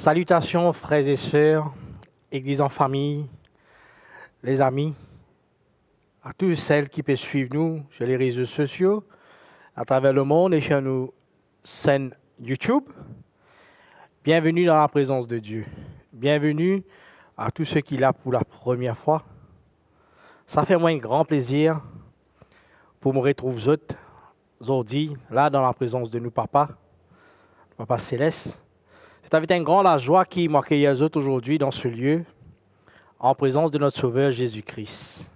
Salutations frères et sœurs, Église en famille, les amis, à tous celles qui peuvent suivre nous sur les réseaux sociaux, à travers le monde et sur nos chaînes YouTube. Bienvenue dans la présence de Dieu. Bienvenue à tous ceux qui sont là pour la première fois. Ça fait moi un grand plaisir pour me retrouver aujourd'hui, là dans la présence de nous papa céleste. C'est avec un grand la joie qui m'accueille aujourd'hui dans ce lieu, en présence de notre Sauveur Jésus-Christ.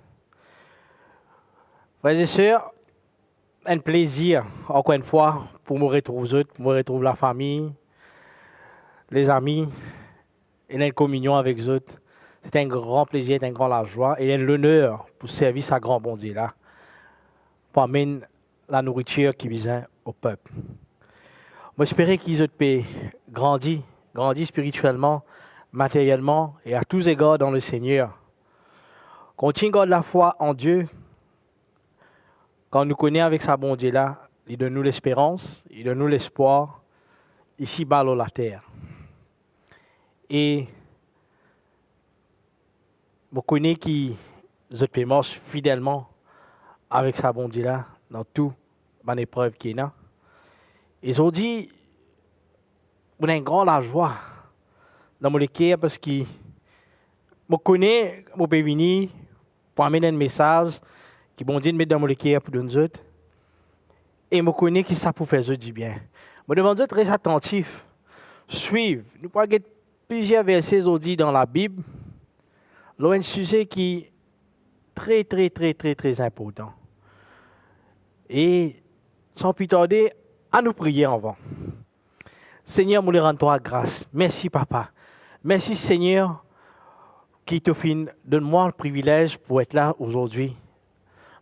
Frères et sœurs, un plaisir, encore une fois, pour me retrouver la famille, les amis, et une communion avec eux. C'est un grand plaisir, un grand la joie, et l'honneur pour servir sa grand bon Dieu là, pour amener la nourriture qui vient au peuple. J'espère qu'ils peuvent grandir spirituellement, matériellement et à tous égards dans le Seigneur. Continue de garder la foi en Dieu. Quand nous connaissons avec sa bon Dieu là, il donne nous l'espérance, il donne nous l'espoir, ici-bas sur la terre. Et je connais qu'ils peuvent marcher fidèlement avec sa bon Dieu là, dans toute les épreuve qui est là. Et aujourd'hui, on a une grande joie dans mon cœur parce que je connais, je peux venir pour amener un message qui bon Dieu met dans mon cœur pour nous autres. Et je connais que ça peut faire du bien. Je demande d'être très attentif, suivre. Nous pouvons avoir plusieurs versets aujourd'hui dans la Bible. Là, un sujet qui est très important. Et sans plus tarder, à nous prier avant. Seigneur, nous rendons toi grâce. Merci, Papa. Merci, Seigneur, qui te fin. Donne-moi le privilège pour être là aujourd'hui,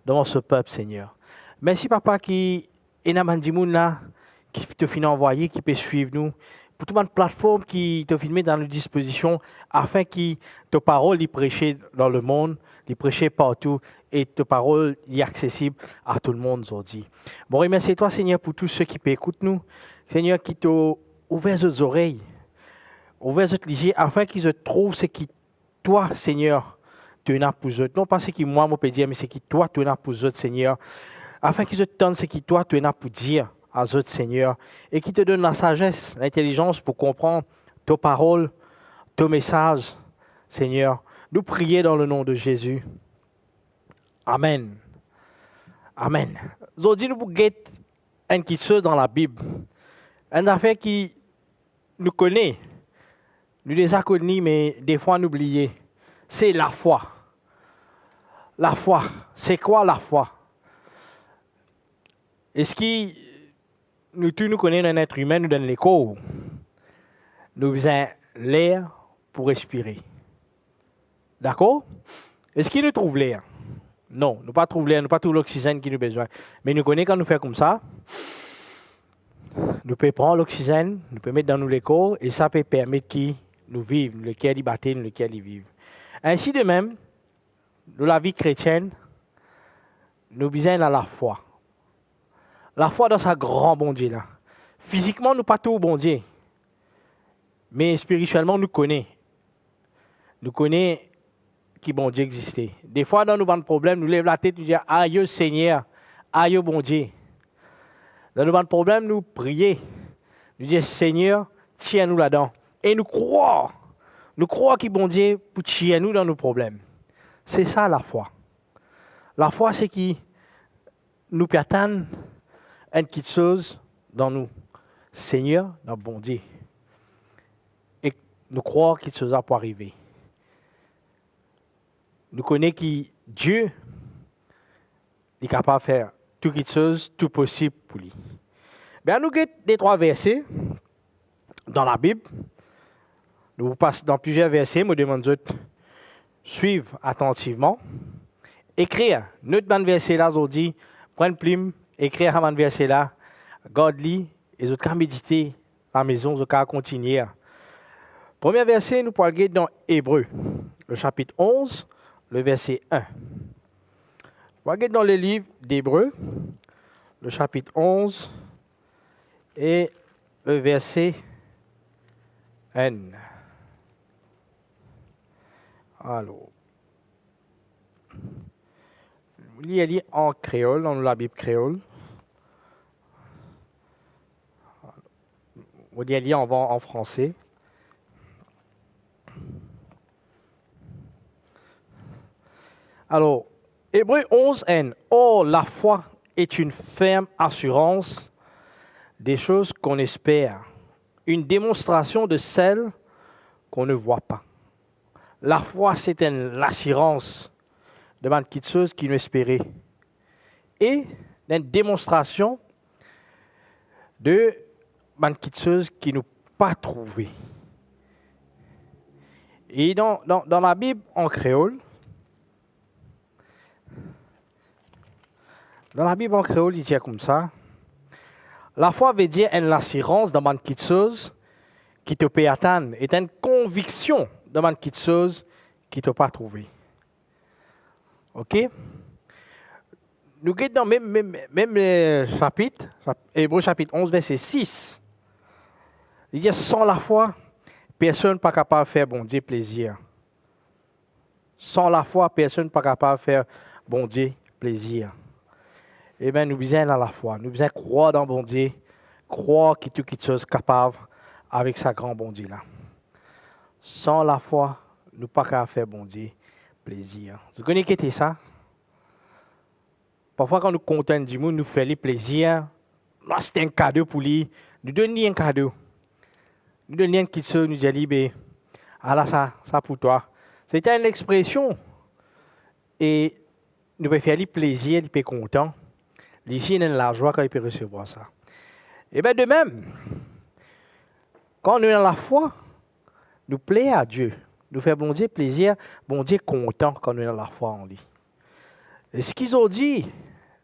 devant ce peuple, Seigneur. Merci, Papa, qui est là, qui te fin envoyé, qui peut suivre nous. Pour toute une plateforme qui te filme dans nos dispositions, afin que ta parole y prêcher dans le monde, y prêcher partout, et ta parole y accessible à tout le monde aujourd'hui. Bon, remercie toi, Seigneur, pour tous ceux qui peuvent écouter nous. Seigneur, qui t'a ouvert les oreilles, ouvert les yeux, afin qu'ils trouvent ce qui, toi, Seigneur, tu as pour eux. Non pas ce qui moi, peux dire, mais ce qui toi, tu as pour eux, Seigneur. Afin qu'ils entendent ce qui toi, tu as pour dire à eux, Seigneur. Et qui te donne la sagesse, l'intelligence pour comprendre tes paroles, tes messages, Seigneur. Nous prions dans le nom de Jésus. Amen. Amen. Aujourd'hui, nous avons une petite chose dans la Bible. Une affaire qui nous connaît. Nous les avons connus, mais des fois nous oublions. C'est la foi. La foi. C'est quoi la foi? Est-ce que nous tous nous connaissons un être humain, nous donne l'écho? Nous avons l'air pour respirer. D'accord? Est-ce qu'il nous trouve l'air? Non, nous pas trouve l'air, nous pas trouve l'oxygène qui nous besoin. Mais nous connaissons quand nous faisons comme ça. Nous pouvons prendre l'oxygène, nous pouvons mettre dans nous l'écho, et ça peut permettre qu'ils nous vivent, le cœur y battent, le cœur y vivent. Ainsi de même, dans la vie chrétienne, nous besoin dans la foi. La foi dans sa grand bon Dieu là. Physiquement, nous pas tout bon Dieu. Mais spirituellement, nous connaissons. Nous connaissons qui bon Dieu existait. Des fois, dans nos problèmes, nous lèvons la tête, nous disons, aïe Seigneur, aïe bon Dieu. Dans nos problèmes, nous prions. Nous disons, Seigneur, tiens-nous là-dedans. Et nous croyons que bon Dieu pour tirer nous dans nos problèmes. C'est ça la foi. La foi, c'est qui nous peut attendre une petite chose dans nous. Seigneur, notre bon Dieu. Et nous croyons qu'il chose pour arriver. Nous connaissons que Dieu est capable de faire toute chose, tout possible pour lui. Bien, nous avons des 3 versets dans la Bible. Nous passons dans plusieurs versets. Je demande de suivre attentivement. Écrire. Notre verset là aujourd'hui, prendre plume, écrire avant verset là, garde-li, et vous pouvez méditer à la maison, vous pouvez continuer. Premier verset, nous pouvons regarder dans Hébreu, le chapitre 11, le verset 1. On va regarder dans le livre d'Hébreu, le chapitre 11, et le verset N. Alors, il y a en créole, dans la Bible créole. Il y a en français. Alors, Hébreux 11, N. Or, la foi est une ferme assurance des choses qu'on espère, une démonstration de celles qu'on ne voit pas. La foi, c'est l'assurance de quelque chose qui nous espérait et une démonstration de quelque chose qui nous pas trouvé. Et dans la Bible en créole, il dit comme ça. La foi veut dire une assurance dans quelque chose qui te peut atteindre, est une conviction dans quelque chose qui ne t'a pas trouvé. OK? Nous sommes dans le même chapitre, Hébreux chapitre 11, verset 6. Il dit, sans la foi, personne n'est pas capable de faire bon Dieu plaisir. Sans la foi, personne n'est pas capable de faire bon Dieu plaisir. Eh bien, nous besoin dans la foi. Nous besoin croire dans bon Dieu, croire qu'il y a quelque chose capable avec sa grand bon Dieu là. Sans la foi, nous ne pas capable de faire bon Dieu plaisir. Vous connaissez ça? Parfois, quand nous contents du monde, nous faisons plaisir. Là, c'est un cadeau pour lui. Nous donnons un cadeau. Nous donnons quelque chose, nous disons, ah là, ça pour toi. C'était une expression. Et nous pouvons faire lui plaisir, il peut être content. Ici, il a la joie quand il peut recevoir ça. Et bien, de même, quand nous avons la foi, nous plaisons à Dieu. Nous faisons bon Dieu plaisir, bon Dieu content quand nous avons la foi en lui. Et ce qu'ils ont dit,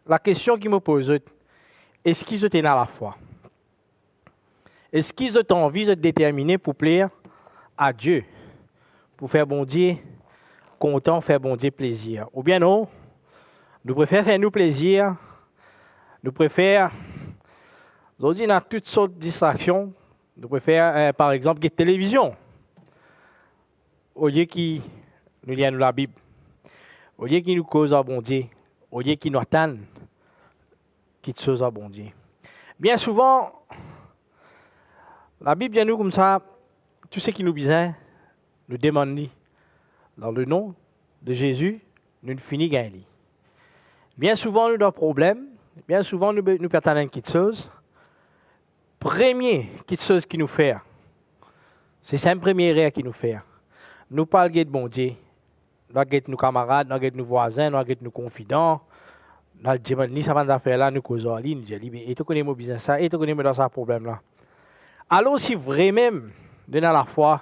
la question qu'ils me posent, est-ce qu'ils ont la foi? Est-ce qu'ils ont envie de déterminer pour plaire à Dieu? Pour faire bon Dieu content, faire bon Dieu plaisir? Ou bien non, nous préférons faire nous plaisir, nous préférons, aujourd'hui, on a toutes sortes de distractions, nous préférons, par exemple, la télévision, au lieu qui nous lit la Bible. Au lieu qu'il nous cause à bon Dieu, au lieu qu'il nous attende, quelque chose à bon Dieu. Bien souvent, la Bible vient nous comme ça, tout ce qui nous besoin, nous demande dans le nom de Jésus, nous finissons gagner. Bien souvent, nous avons des problèmes, bien souvent, nous perdons quelque chose. Premier, quelque chose qui nous fait, c'est ça le premier erreur qui nous fait. Nous parlons de bon Dieu. Nous avons nos camarades, nous avons nos voisins, nous avons nos confidents. Nous avons dit, ça va faire là, nous causons en ligne. Nous disons, et tu connais mon business ça, et tu connais dans ce problème-là. Alors, si vraiment, de la foi,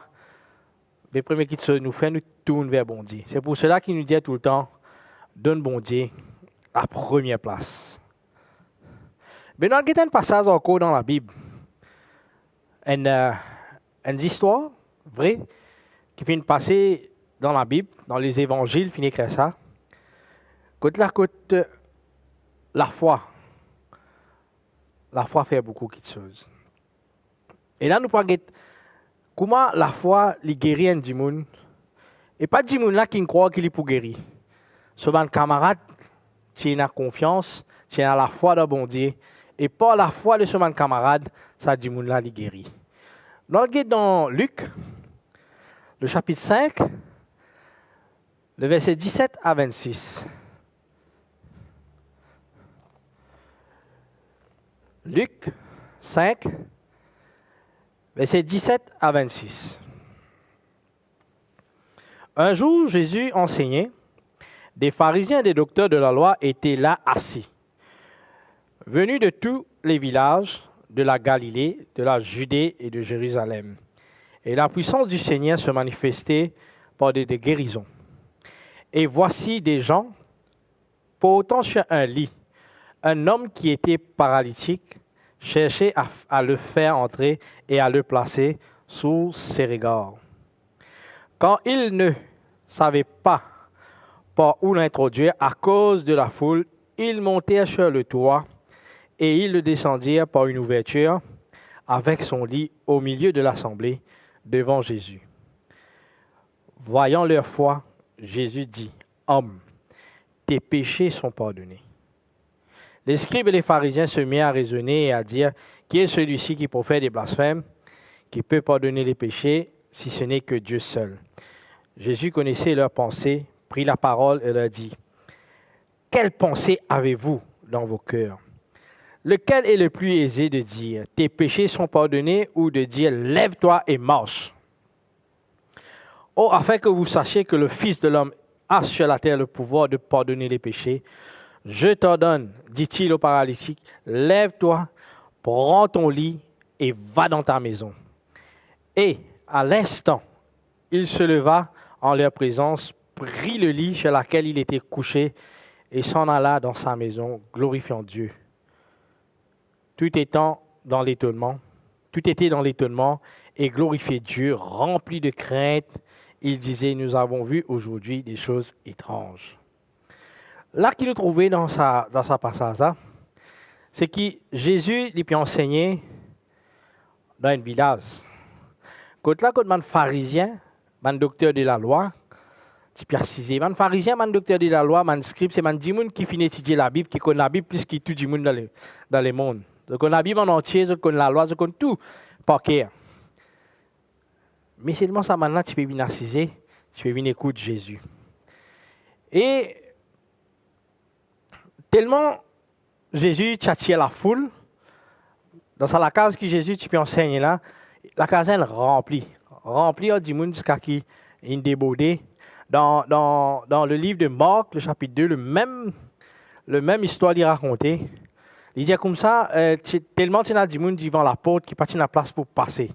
les premiers qui nous fait, nous tournons vers bon Dieu. C'est pour cela qu'il nous dit tout le temps, donne bon Dieu à première place. Mais nous avons un passage encore dans la Bible, une histoire vraie qui vient de passer dans la Bible, dans les évangiles, finit écrire ça. Côte la foi fait beaucoup de choses. Et là, nous parlons comment la foi guérit un du monde. Et pas du monde là qui croit qu'il est pour guérir. Ce bon camarade, qui a confiance, qui a la foi dans bon Dieu. Et pas la foi de ce bon camarade, ça du monde là, il guérit. Dans Luc, le chapitre 5, le verset 17 à 26. Luc 5, verset 17 à 26. Un jour, Jésus enseignait. Des pharisiens et des docteurs de la loi étaient là assis, venus de tous les villages de la Galilée, de la Judée et de Jérusalem. Et la puissance du Seigneur se manifestait par des guérisons. Et voici des gens portant sur un lit un homme qui était paralytique cherchait à le faire entrer et à le placer sous ses regards. Quand il ne savait pas par où l'introduire à cause de la foule, ils montèrent sur le toit et ils le descendirent par une ouverture avec son lit au milieu de l'assemblée, devant Jésus. Voyant leur foi, Jésus dit, « Homme, tes péchés sont pardonnés. » Les scribes et les pharisiens se mirent à raisonner et à dire, « Qui est celui-ci qui profère des blasphèmes, qui peut pardonner les péchés, si ce n'est que Dieu seul ?» Jésus connaissait leurs pensées, prit la parole et leur dit, « Quelle pensée avez-vous dans vos cœurs? Lequel est le plus aisé de dire, « Tes péchés sont pardonnés » ou de dire, « Lève-toi et marche » ? Oh, afin que vous sachiez que le Fils de l'homme a sur la terre le pouvoir de pardonner les péchés, je t'ordonne, dit-il au paralytique, lève-toi, prends ton lit et va dans ta maison. Et à l'instant, il se leva en leur présence, prit le lit sur lequel il était couché et s'en alla dans sa maison, glorifiant Dieu. Tout était dans l'étonnement et glorifiait Dieu, rempli de crainte. Il disait, nous avons vu aujourd'hui des choses étranges. Là qu'il nous trouvait dans sa passage, c'est que Jésus lui enseigné dans un village. Quand là, quand un pharisien, un docteur de la loi, tu peux préciser, un pharisien, un docteur de la loi, un scribe, c'est un djimoun qui finit d'étudier la Bible, qui connaît la Bible plus que tout le monde dans le monde. Donc, on a la Bible en entier, on connaît la loi, on connaît tout par cœur. Mais seulement ça, maintenant, tu peux venir assiser, tu peux venir écouter Jésus. Et tellement Jésus tchatchait la foule, dans la case que Jésus tu peux enseigner là, la case est remplie du monde jusqu'à qui il débordé. Dans le livre de Marc, le chapitre 2, le même histoire il racontait. Il dit comme ça, tellement il y a du monde devant la porte qui pas de place pour passer.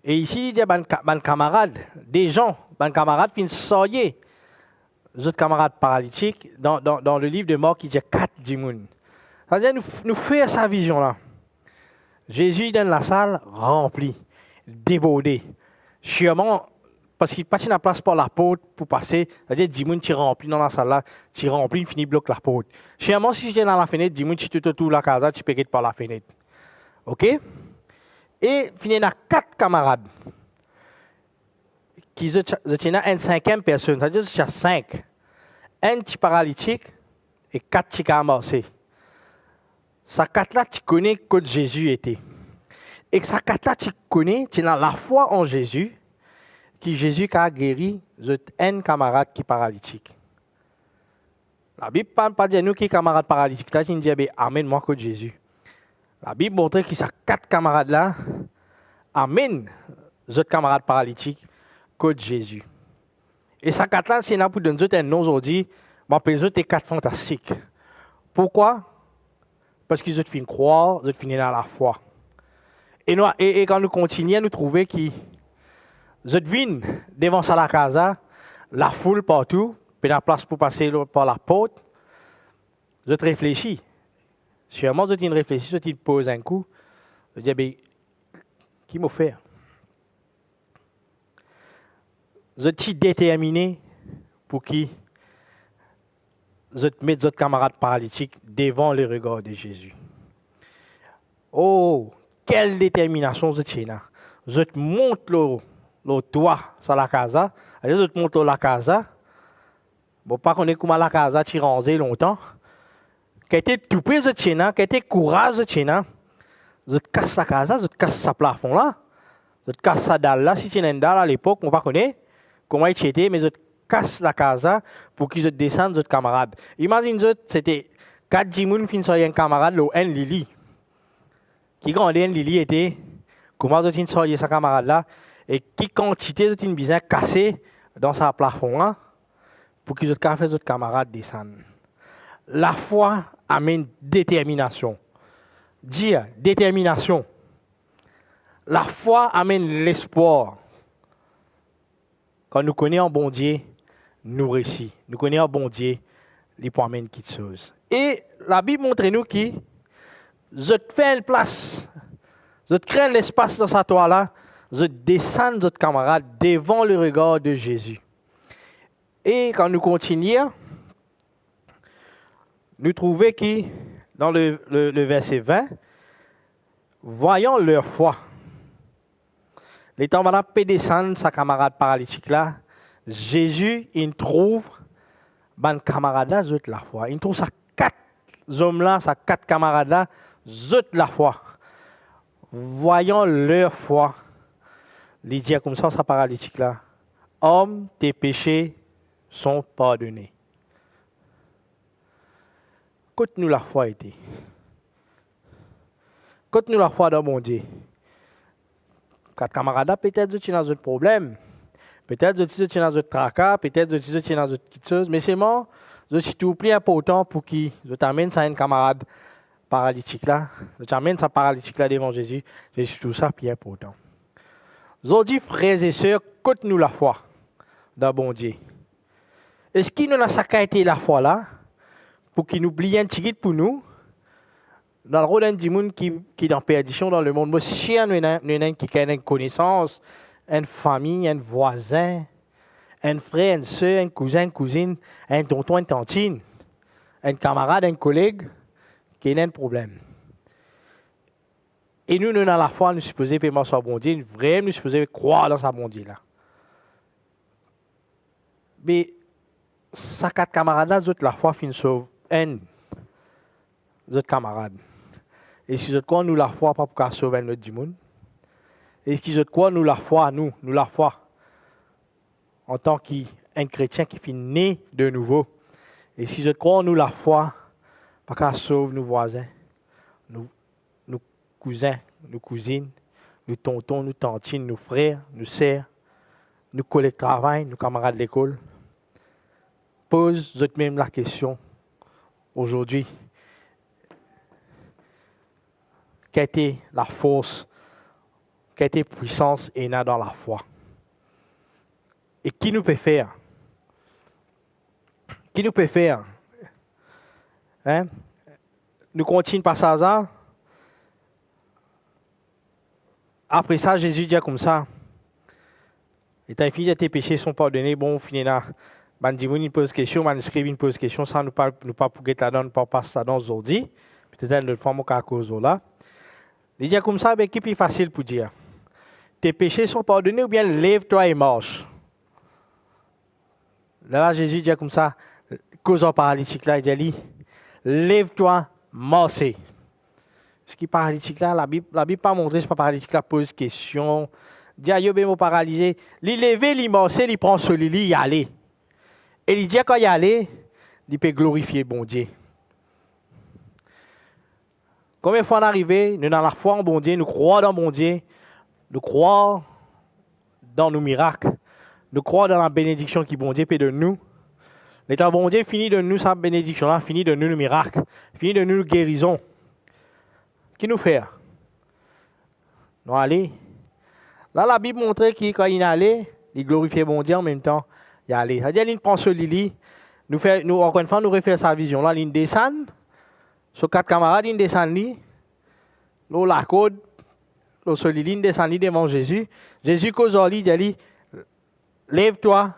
Et ici, il y a des camarades, des camarades qui sortent. Les autres camarades paralytiques, dans le livre de Marc, il y a 4 djimoun. C'est-à-dire, nous faisons sa vision-là. Jésus dans la salle remplie, débordé. Sûrement, parce qu'il n'y a pas de place pour la porte pour passer. C'est-à-dire, djimoun, tu remplis dans la salle-là, tu remplis, fini bloque la porte. Sûrement, si tu es dans la fenêtre, djimoun, tu te tout la casa, tu peux quitter par la fenêtre. OK? Et il y a 4 camarades qui sont une 5e personne, c'est-à-dire qu'il y a 5. Un petit paralytique et 4 petits amassés. Ces 4-là, tu connais que Jésus était. Et ces 4-là, tu connais, tu as la foi en Jésus, que Jésus a guéri un camarade qui est paralytique. La Bible ne parle pas de nous qui est camarade paralytique. Là, tu dis, amène-moi que Jésus. La Bible montre que ces 4 camarades-là amènent les autres camarades paralytiques que Jésus. Et ces 4-là, c'est là pour donner un nom aujourd'hui, je m'appelle les 4 fantastiques. Pourquoi? Parce qu'ils ont fini croire, ils ont fini dans la foi. Et quand nous continuons, nous trouvons qu'ils viennent devant la casa, la foule partout, puis la place pour passer par la porte. Ils réfléchissent. Sûrement, ils réfléchissent, ils posent un coup. Ils disent, qui m'a fait? Ils sont déterminés pour qu'ils mettent leurs camarades paralytiques devant le regard de Jésus. Oh, quelle détermination vous avez là. Vous montrez le toit sur la casa. Vous montrez la casa. Bon, pas qu'on est comme la casa, tu rangé longtemps. Qui était tout près de Tchena, qui était courage de Tchena. Vous cassez la casa, vous cassez ce plafond là. Vous cassez sa dalle là. Si tu as une dalle à l'époque, on ne connaît pas comment il était, mais vous cassez la casa pour qu'ils descendent votre camarade. Imagine, c'était 4 djimoun qui sont un camarade, le un Lili. Qui grandit un Lili était, comment vous avez sa camarade là, et qui quantité de besoin cassé dans sa plafond là, pour qu'ils fassent votre camarade descendre. La foi amène détermination. Dire détermination. La foi amène l'espoir. Quand nous connaissons un bon Dieu, nous réussissons. Nous connaissons un bon Dieu, il peut amener quelque chose. Et la Bible montre nous que je fais une place, je crée l'espace dans sa toile-là, je descends notre camarade devant le regard de Jésus. Et quand nous continuons, nous trouvons que dans le verset 20, voyant leur foi, L'étant madame peut descendre sa camarade paralytique là, Jésus, il trouve ban camarade là, zut la foi. Il trouve sa 4 hommes là, sa 4 camarades là, zut la foi. Voyons leur foi. Il dit comme ça, sa paralytique là. Homme, tes péchés sont pardonnés. Côte-nous la foi été. Côte-nous la foi dans mon Dieu. 4 camarades, peut-être que tu as un problème. Peut-être que tu as un tracas, peut-être que tu as quelque chose. Mais c'est moi, je suis tout plus important pour qui je t'amène ça à un camarade paralytique là. Je t'amène ça paralytique là devant Jésus. C'est tout ça plus important. Je dis, frères et sœurs, côte-nous la foi dans bon Dieu. Est-ce qu'il nous a saccagé la foi là pour qu'il nous oublie un petit pour nous? Dans le rôle du monde qui est en perdition dans le monde, moi, si nous avons qui a une connaissance, une famille, un voisin, un frère, une soeur, un cousin, une cousine, un tonton, une tantine, un camarade, un collègue, qui a un problème. Et nous, dans la foi, nous supposons payer sur bon Dieu, vraiment, nous supposons croire dans sa bon Dieu là. Mais, ces 4 camarades-là, la foi finit sauve un autres camarades. Et si vous croyez nous la foi, pas pour sauver notre du monde. Et si vous croyez nous la foi, nous la foi, en tant qu'un chrétien qui finit né de nouveau. Et si vous croyez nous la foi, pas qu'à sauver nos voisins, nos cousins, nos cousines, nos tontons, nos tantines, nos frères, nos sœurs, nos collègues de travail, nos camarades de l'école. Pose vous-même la question aujourd'hui. Quelle était la force, quelle était la puissance et dans la foi? Et qui nous peut faire? Qui nous peut faire? Hein? Nous continuons par ça. Après ça, Jésus dit comme ça. Et ta fille, tes péchés sont pardonnés. Bon, on finit là. Il pose question, manuscrit pose question. Ça, nous pas pour guetter là-dedans, nous pas passer ça dans aujourd'hui. Peut-être une autre fois, à cause de là. Il dit comme ça, qui est plus facile pour dire? Tes péchés sont pardonnés ou bien lève-toi et marche? Là, Jésus dit comme ça, cause en paralytique là, il dit, lève-toi, marche. Ce qui est paralytique là, la Bible pas montré, ce pas paralytique là, pose question. Dit à Yob, paralysé, il lever, il marche, il prend ce lit, il aller. Et il dit quand il aller, il peut glorifier bon Dieu. Combien de fois on arrive, nous dans la foi en bon Dieu, nous croyons dans bon Dieu, nous croyons dans nos miracles, nous croyons dans la bénédiction qui bon Dieu fait de nous. L'état bon Dieu finit de nous sa bénédiction là, finit de nous le miracle, finit de nous la guérison. Qui nous fait? Nous allons. Là, la Bible montre que quand il allait, il glorifiait bon Dieu en même temps. Il allait. C'est-à-dire, il prend ce lit, nous, encore une fois, nous refait sa vision. Là, il descend. Sur 4 camarades, ils descendent, là, la côte, là, sur l'île, ils descendent devant Jésus. Jésus cause au lit, il dit, lève-toi,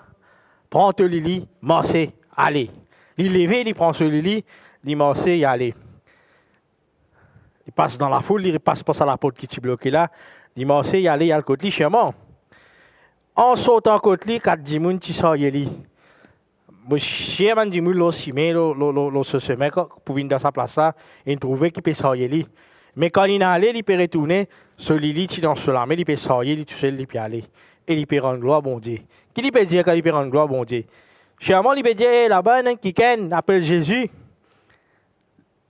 prends ton lit, marche, allez. Il lève, il prend ce lit, il marche, il allait. Il passe dans la foule, il passe pas à la porte qui est bloquée là, il marche, il allait, il y a le côté chemin. En sautant côté, 4 dimoun qui sort, il lit. Je suis un peu aussi, mais ce mec, pour venir dans sa place, il trouvait qu'il peut sortir. Mais quand il est allé, il peut retourner, ce lit, il est dans ce lame, il peut sortir, il tout seul, il peut aller. Et il peut rendre gloire à bon Dieu. Qui peut dire quand il peut rendre gloire à bon Dieu? Sûrement, il peut dire, là-bas, qui appelle Jésus,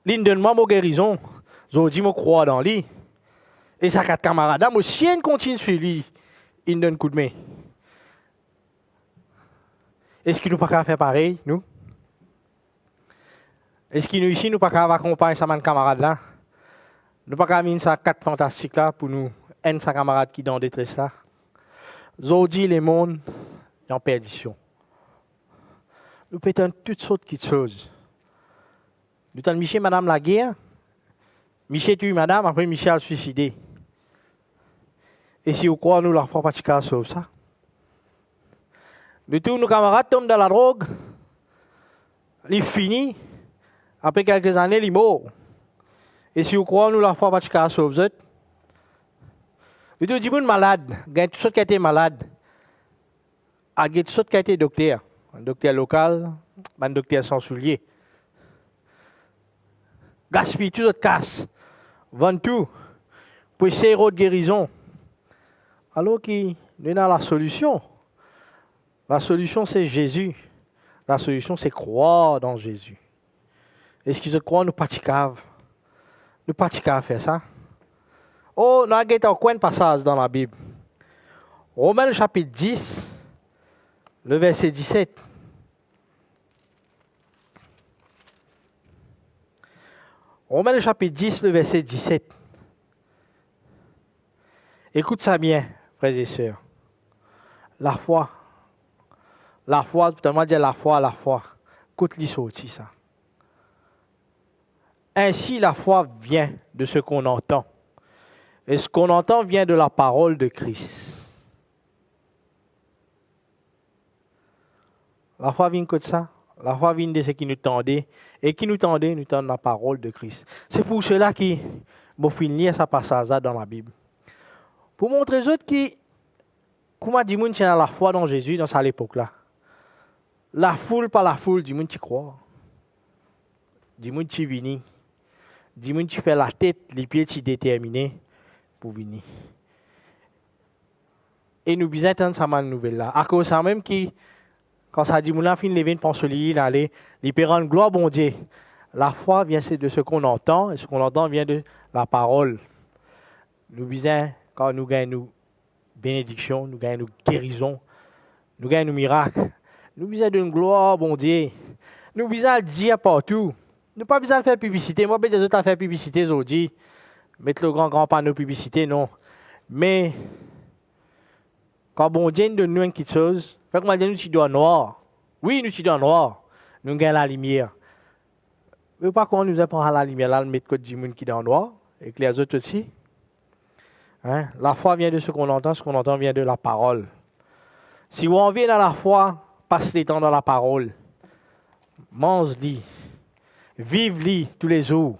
il donne-moi ma guérison. Je dis, je crois dans lui. Et sa 4 camarades, moi, si il continue sur lui, il donne un coup de main. Est-ce qu'il nous pas qu'à faire pareil, nous? Est-ce qu'il nous ici, nous pas qu'à accompagner sa camarade là? Nous pas qu'à mettre ça 4 fantastiques là pour nous, un sa camarade qui est dans détresse là? Aujourd'hui, le monde est en perdition. Nous pétons toutes sortes de choses. Nous avons Michel, madame la guerre. Michel tue madame, après Michel a suicidé. Et si vous croyez, nous leur faisons pas de cas sur ça. De tous nos camarades tombent dans la drogue. Ils finissent. Après quelques années, ils meurent. Et si vous croyez, nous leur faisons pas de cas sur vous. Il dit, gens malade, il y a tout ce qui a été malade. Il y a tout ce qui a été docteur. Un docteur local, un docteur sans souliers. Gaspille tout autre casse. Vend tout. Pour essayer de guérison. Alors qu'il y a la solution. La solution, c'est Jésus. La solution, c'est croire dans Jésus. Est-ce qu'ils croient nous pas cave? Nous pas cave faire ça? Oh, nous avons un passage dans la Bible. Romains chapitre 10, le verset 17. Romains chapitre 10, le verset 17. Écoute ça bien, frères et sœurs. La foi, tout le monde dit la foi. Écoute-lui sorti ça. Ainsi, la foi vient de ce qu'on entend. Et ce qu'on entend vient de la parole de Christ. La foi vient de ça. La foi vient de ce qui nous tendait. Et qui nous tendait la parole de Christ. C'est pour cela que je finis ce passage dans la Bible. Pour montrer aux autres qui, comment dit moun tient la foi dans Jésus dans cette époque-là. La foule, pas la foule, dit moun qui croit. Dit moun qui vini. Dit moun qui fait la tête, les pieds qui déterminés pour venir. Et nous besoin d'entendre cette nouvelle-là. À cause de ça même qui, quand ça dit moun la fin lever pour se lier, aller, il peut rendre gloire bon Dieu. La foi vient de ce qu'on entend, et ce qu'on entend vient de la parole. Nous besoin quand nous gagnons nos bénédictions, nous gagnons nos guérisons, nous gagnons nos miracles. Nous besoin d'une gloire, bon Dieu. Nous besoin de dire partout. Nous pas besoin de faire publicité. Moi, des autres à faire publicité aujourd'hui. Mettre le grand panneau publicité, non. Mais, quand bon Dieu nous donne une petite chose, fait que moi, nous tu dois noir. Oui, nous tu dois noir. Nous gagnons la lumière. Mais pas qu'on nous apprend à la lumière, là, mettre côté du monde qui est dans le noir, et que les autres aussi. Hein? La foi vient de ce qu'on entend vient de la parole. Si on vient dans la foi, passe les temps dans la parole. Mange-li. Vive-li tous les jours.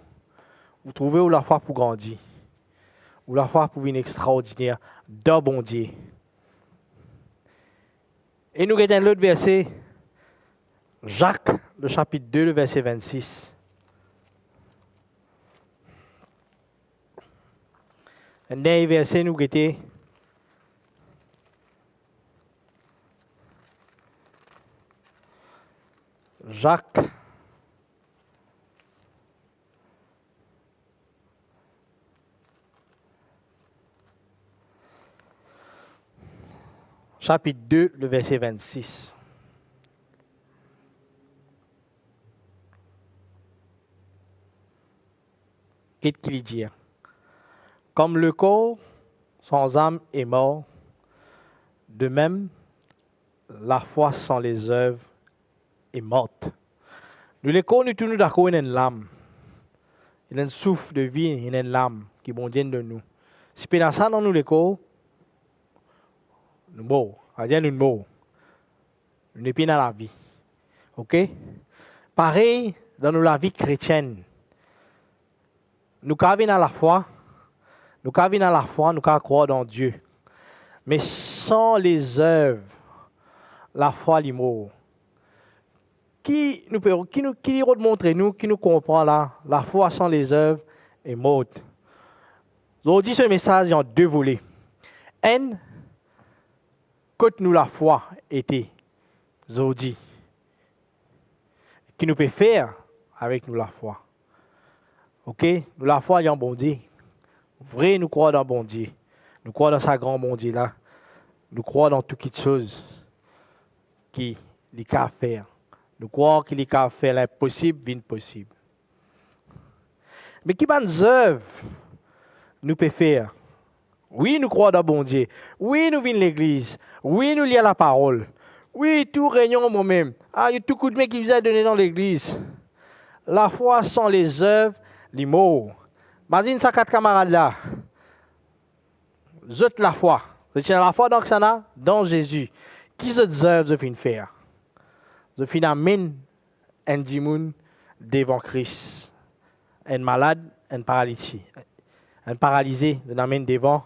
Vous trouvez où la foi pour grandir. Où la foi pour une extraordinaire d'un bon Dieu. Et nous regardons l'autre verset. Jacques, le chapitre 2, le verset 26. Un dernier verset nous guetter. Jacques. Chapitre 2, le verset 26. Qu'est-ce qu'il dit? Comme le corps sans âme est mort, de même, la foi sans les œuvres est morte. Nous les corps, nous tous nous d'accord, il y a une lame. Il y a un souffle de vie, il y a une lame qui est bon Dieu de nous. Si c'est dans ça, dans nous les corps, nous mourons. C'est-à-dire nous mourons. Nous n'sommes pas dans la vie. OK? Pareil, dans la vie chrétienne. Nous avons dans la foi. Nous avons dans la foi, nous croire dans Dieu. Mais sans les œuvres, la foi est morte. Qui nous montrer nous, qui nous comprend là, la foi sans les œuvres est morte. Aujourd'hui, ce message est en deux volets. Un, que nous la foi était aujourd'hui. Qui nous peut faire avec nous la foi. OK? Nous la foi est en bon Dieu. Vrai, nous croyons dans bon Dieu. Nous croyons dans sa grand bon Dieu là. Nous croyons dans toutes les choses qu'il a à faire. Nous croyons qu'il a à faire l'impossible, l'impossible. Mais qui bonnes œuvres nous peut faire? Oui, nous croyons dans bon Dieu. Oui, nous venons à l'église. Oui, nous lisons la parole. Oui, tout réunion moi-même. Ah, il y a tout coup de main qui vous a donné dans l'église. La foi sans les œuvres, les mots. Imagine ça, quatre camarades là. Zut la foi. Vous tiens la foi donc ça là, dans Jésus. Qui autres œuvres vous finissez faire? Vous finissez amener un dimoun devant Christ. Un malade, un paralytique. Un paralysé, vous amène devant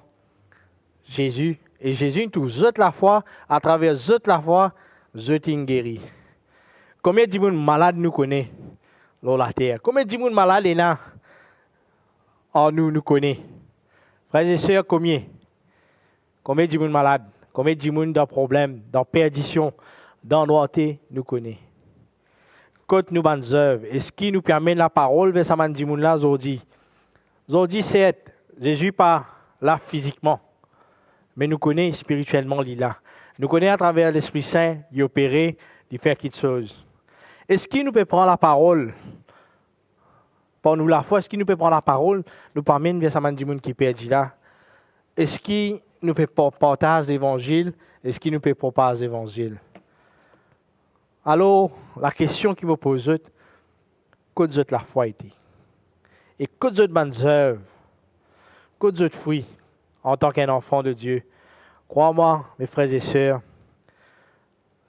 Jésus. Et Jésus, tout zut la foi, à travers zut la foi, zut guéri. Combien de monde malade nous connaît dans la terre? Combien de monde malade est là? Oh, nous connaît. Frères et sœurs, combien? Combien de monde malade? Combien de monde dans problème, dans perdition, dans droité, nous connaît? Quand nous bonnes œuvres, est-ce qui nous permet la parole vers ce monde là aujourd'hui? Aujourd'hui, c'est Jésus pas là physiquement, mais nous connaît spirituellement là. Nous connaît à travers l'Esprit Saint, il opérer, il fait quelque chose. Est-ce qu'il nous peut prendre la parole pour nous la foi? Est-ce qu'il nous peut prendre la parole, nous permettre vers ce monde qui perdit là? Est-ce qu'il nous peut partager l'évangile? Est-ce qu'il nous peut propager l'évangile? Alors, la question qui me pose, que de la foi été? Et que de bonnes œuvres? Que de fruits en tant qu'un enfant de Dieu? Crois-moi, mes frères et sœurs,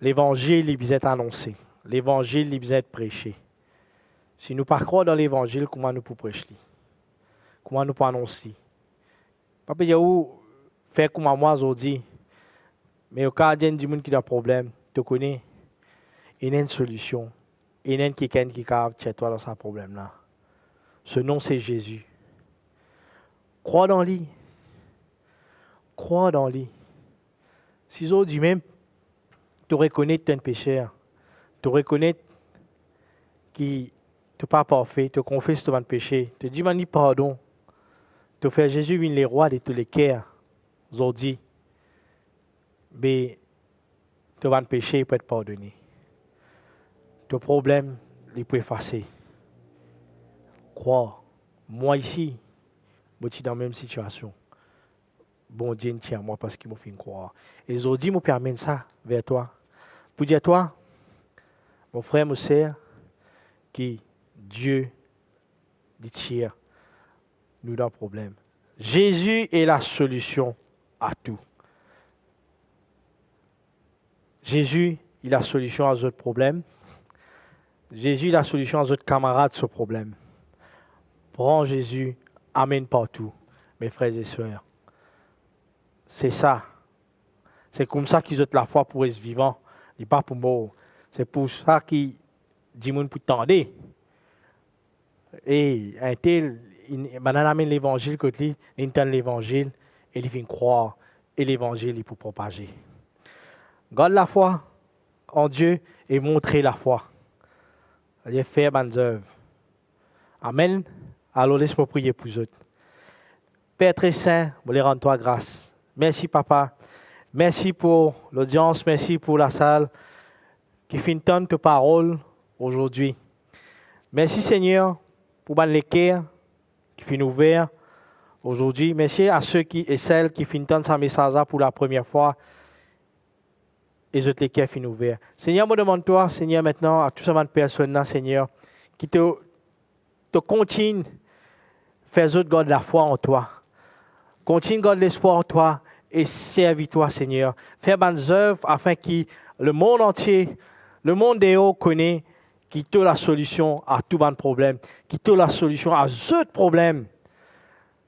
l'évangile, il est annoncé. L'évangile, il est prêché. Si nous ne croyons pas dans l'évangile, comment nous pouvons prêcher? Comment nous pouvons annoncer? Papa, il y a où faire comme moi aujourd'hui, mais au cas du monde qui a un problème, tu connais, il y a une solution. Il y a quelqu'un qui a chez toi dans ce problème-là. Ce nom, c'est Jésus. Crois dans lui. Crois dans lui. Si aujourd'hui même, tu reconnais que tu es un pécheur, tu reconnais que tu n'es pas parfait, tu confesses ton péché, tu dis pardon, tu fais Jésus venir les rois de tous les cœurs aujourd'hui, mais ton péché peut être pardonné. Ton problème, il peut effacer. Crois, moi ici, je suis dans la même situation. Bon Dieu, tiens moi parce qu'il m'a fait croire. Et aujourd'hui, je permets ça vers toi. Pour dire à toi, mon frère, mon sœur, que Dieu dit tire nous dans le problème. Jésus est la solution à tout. Jésus est la solution à notre problème. Jésus est la solution à notre camarade ce problème. Prends Jésus, amène partout, mes frères et sœurs. C'est ça. C'est comme ça qu'ils ont la foi pour être vivants, et pas pour mort. C'est pour ça qu'ils disent pour tendre. Et un tel, il amène l'évangile côté lui, il entend l'évangile, et il vient croire, et l'évangile il peut propager. Garde la foi en Dieu et montrer la foi. Il fait bonnes œuvres. Amen. Alors laisse-moi prier pour eux. Père très saint, je voulais rendre toi grâce. Merci papa. Merci pour l'audience, merci pour la salle qui fait tant de paroles aujourd'hui. Merci Seigneur pour les cœurs qui finissent ouverts aujourd'hui. Merci à ceux et celles qui finissent tant ce message pour la première fois et les autres les cœurs finissent ouverts. Seigneur, je me demande toi, Seigneur, maintenant à toutes ces personnes, Seigneur, qui te continuent à faire autres garder la foi en toi. Continue à garder l'espoir en toi et servis-toi, Seigneur. Fais bonnes œuvres afin que le monde entier, le monde des hauts connaît qui a la solution à tout bon problème, qui a la solution à ce problème.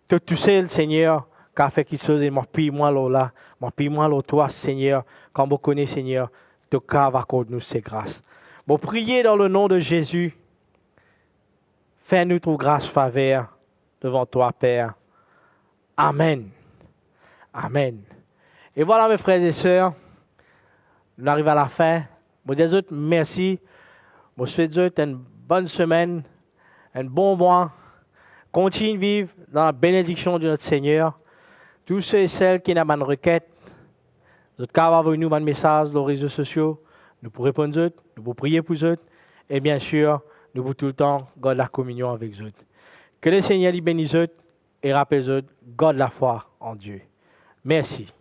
Tu sais, Seigneur, qu'a fait quelque chose et m'a pris moi là, m'a pris moi là, toi, Seigneur, quand vous connaissez, Seigneur, tu vas accorder nous ces grâces. Bon, priez dans le nom de Jésus. Fais-nous ton grâce faveur devant toi, Père. Amen. Amen. Et voilà, mes frères et sœurs, on arrive à la fin. Je dis merci. Je souhaite une bonne semaine, un bon mois. Continue de vivre dans la bénédiction de notre Seigneur. Tous ceux et celles qui n'ont pas de requête, nous pouvons venir un message sur les réseaux sociaux. Nous pouvons répondre, nous pouvons prier pour eux. Et bien sûr, nous pouvons tout le temps garder la communion avec eux. Que le Seigneur les bénisse et rappelle eux, garde la foi en Dieu. Merci.